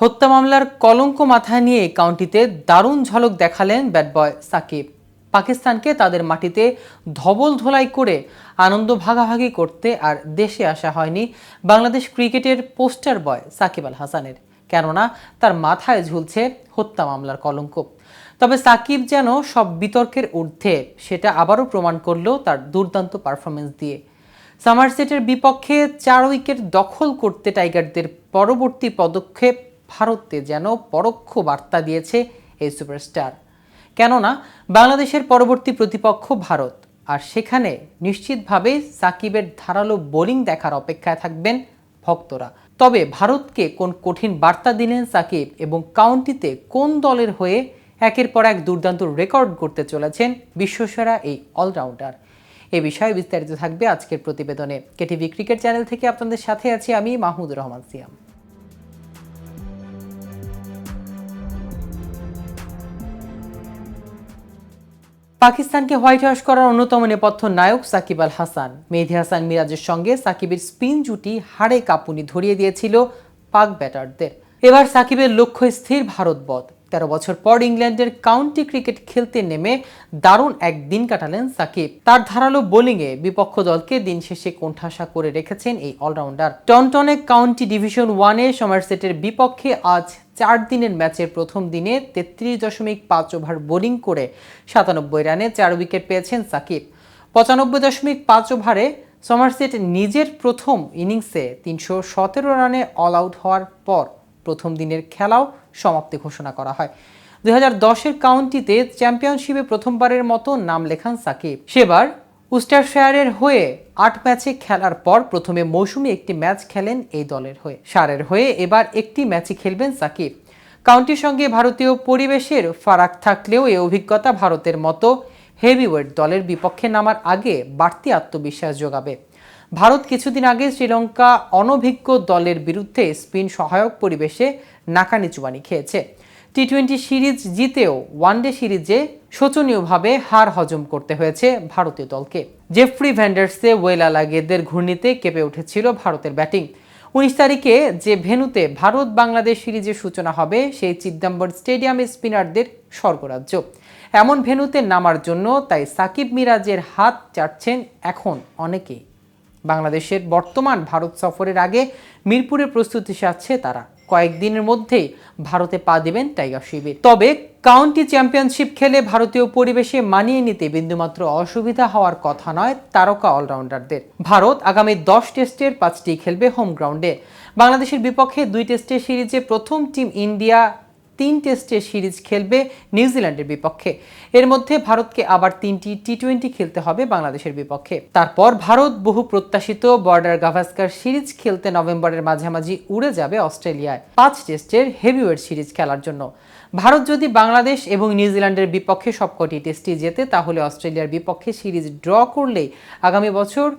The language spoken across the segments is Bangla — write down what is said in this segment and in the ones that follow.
হত্যা মামলার কলঙ্ক মাথায় নিয়ে কাউন্টিতে দারুণ ঝলক দেখালেন ব্যাট বয় সাকিব। পাকিস্তানকে তাদের মাটিতে ধবল ধোলাই করে আনন্দ ভাগাভাগি করতে আর দেশে আসা হয়নি বাংলাদেশ ক্রিকেটের পোস্টার বয় সাকিব আল হাসানের, কেননা তার মাথায় ঝুলছে হত্যা মামলার কলঙ্ক। তবে সাকিব যেন সব বিতর্কের ঊর্ধ্বে, সেটা আবারও প্রমাণ করল তার দুর্দান্ত পারফরমেন্স দিয়ে। সমারসেটের বিপক্ষে 4 উইকেট দখল করতে টাইগারদের পরবর্তী পদক্ষেপ ভারতে যেন পরোক্ষ বার্তা দিয়েছে এই সুপারস্টার। কেননা বাংলাদেশের পরবর্তী প্রতিপক্ষ ভারত, আর সেখানে নিশ্চিতভাবে সাকিবের ধারালো বোলিং দেখার অপেক্ষায় থাকবেন ভক্তরা। তবে ভারতকে কোন কঠিন বার্তা দিলেন সাকিব এবং কাউন্টিতে কোন দলের হয়ে একের পর এক দুর্দান্ত রেকর্ড করতে চলেছেন বিশ্বসেরা এই অলরাউন্ডার, এ বিষয়ে বিস্তারিত থাকবে আজকের প্রতিবেদনে। কেটিভি ক্রিকেট চ্যানেল থেকে আপনাদের সাথে আছি আমি মাহমুদুর রহমান সিয়াম। পাকিস্তানকে হোয়াইট হাউস করার অন্যতম নেপথ্য নায়ক সাকিব আল হাসান। মেহেদী হাসান মিরাজের সঙ্গে সাকিবের স্পিন জুটি হাড়ে কাঁপুনি ধরিয়ে দিয়েছিল পাক ব্যাটারদের। এবার সাকিবের লক্ষ্য স্থির ভারত বধ। 13 বছর পর ইংল্যান্ডের কাউন্টি ক্রিকেট খেলতে নেমে দারুণ এক দিন কাটালেন সাকিব। তার ধারালো বোলিংয়ে বিপক্ষ দলকে দিন শেষে কোণঠাসা করে রেখেছেন এই অলরাউন্ডার। টনটনে কাউন্টি ডিভিশন 1-এ সমারসেটের বিপক্ষে আজ 4 দিনের ম্যাচের প্রথম দিনে 33.5 ওভার বোলিং করে 97 রানে 4 উইকেট পেয়েছেন সাকিব। 95.5 ওভারে সমারসেট নিজের প্রথম ইনিংসে 317 রানে অল আউট হওয়ার পর প্রথম দিনের খেলাও সমাপ্তি ঘোষণা করা হয়। 2010-এর কাউন্টিতে চ্যাম্পিয়নশিপে প্রথমবারের মতো নাম লেখান সাকিব। সেবার উস্টারশায়ারের হয়ে 8 ম্যাচে খেলার পর প্রথমে মৌসুমে একটি ম্যাচ খেলেন এই দলের হয়ে। সারের হয়ে এবার একটি ম্যাচই খেলবেন সাকিব। কাউন্টির সঙ্গে ভারতীয় পরিবেশের ফারাক থাকলেও এই অভিজ্ঞতা ভারতের মতো হেভিওয়েট দলের বিপক্ষে নামার আগে বাড়তি আত্মবিশ্বাস যোগাবে। ভারত কিছুদিন আগে শ্রীলঙ্কা অনভিজ্ঞ দলের বিরুদ্ধে স্পিন সহায়ক পরিবেশে নাকানি চুবানি খেয়েছে। টি-20 সিরিজ জিতেও ওয়ানডে সিরিজে শোচনীয়ভাবে হার হজম করতে হয়েছে ভারতীয় দলকে। জেফ্রি ভ্যান্ডারসে ওয়েলা লাগেদের ঘূর্ণিতে কেঁপে উঠেছিল ভারতের ব্যাটিং। 19 তারিখে যে ভেন্যুতে ভারত বাংলাদেশ সিরিজের সূচনা হবে সেই চিদম্বর স্টেডিয়ামে স্পিনারদের স্বর্গরাজ্য। এমন ভেন্যুতে নামার জন্য তাই সাকিব মিরাজের হাত চাটছেন এখন অনেকেই। বাংলাদেশের বর্তমান ভারত সফরের আগে মিরপুরে প্রস্তুতি সারছে তারা। কয়েকদিনের মধ্যেই ভারতে পা দেবেন টাইগার শিবির। তবে কাউন্টি চ্যাম্পিয়নশিপ খেলে ভারতীয় পরিবেশে মানিয়ে নিতে বিন্দুমাত্র অসুবিধা হওয়ার কথা নয় তারকা অলরাউন্ডারদের। ভারত আগামী 10 টেস্টের 5টি খেলবে হোম গ্রাউন্ডে। বাংলাদেশের বিপক্ষে 2 টেস্টের সিরিজে প্রথম টিম ইন্ডিয়া 3 টেস্টের সিরিজ খেলবে নিউজিল্যান্ডের বিপক্ষে। এর মধ্যে ভারতকে আবার 3টি টি-20 খেলতে হবে বাংলাদেশের বিপক্ষে। তারপর ভারত বহু প্রত্যাশিত বর্ডার গাভাস্কার সিরিজ খেলতে নভেম্বরের মাঝামাঝি উড়ে যাবে অস্ট্রেলিয়ায় 5 টেস্টের হেভিওয়েট সিরিজ খেলার জন্য। ভারত যদি বাংলাদেশ এবং নিউজিল্যান্ডের বিপক্ষে সবকটি টেস্টই জেতে, তাহলে অস্ট্রেলিয়ার বিপক্ষে সিরিজ ড্র করলেই আগামী বছর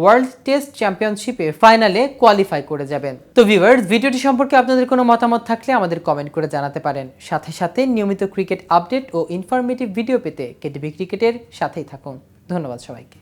ওয়ার্ল্ড টেস্ট চ্যাম্পিয়নশিপে ফাইনালে কোয়ালিফাই করে যাবেন। তো ভিউয়ার্স, ভিডিওটি সম্পর্কে আপনাদের কোনো মতামত থাকলে আমাদের কমেন্ট করে জানাতে পারেন। সাথে সাথে নিয়মিত ক্রিকেট আপডেট ও ইনফরমেটিভ ভিডিও পেতে কেটিভি ক্রিকেটের সাথেই থাকুন। ধন্যবাদ সবাইকে।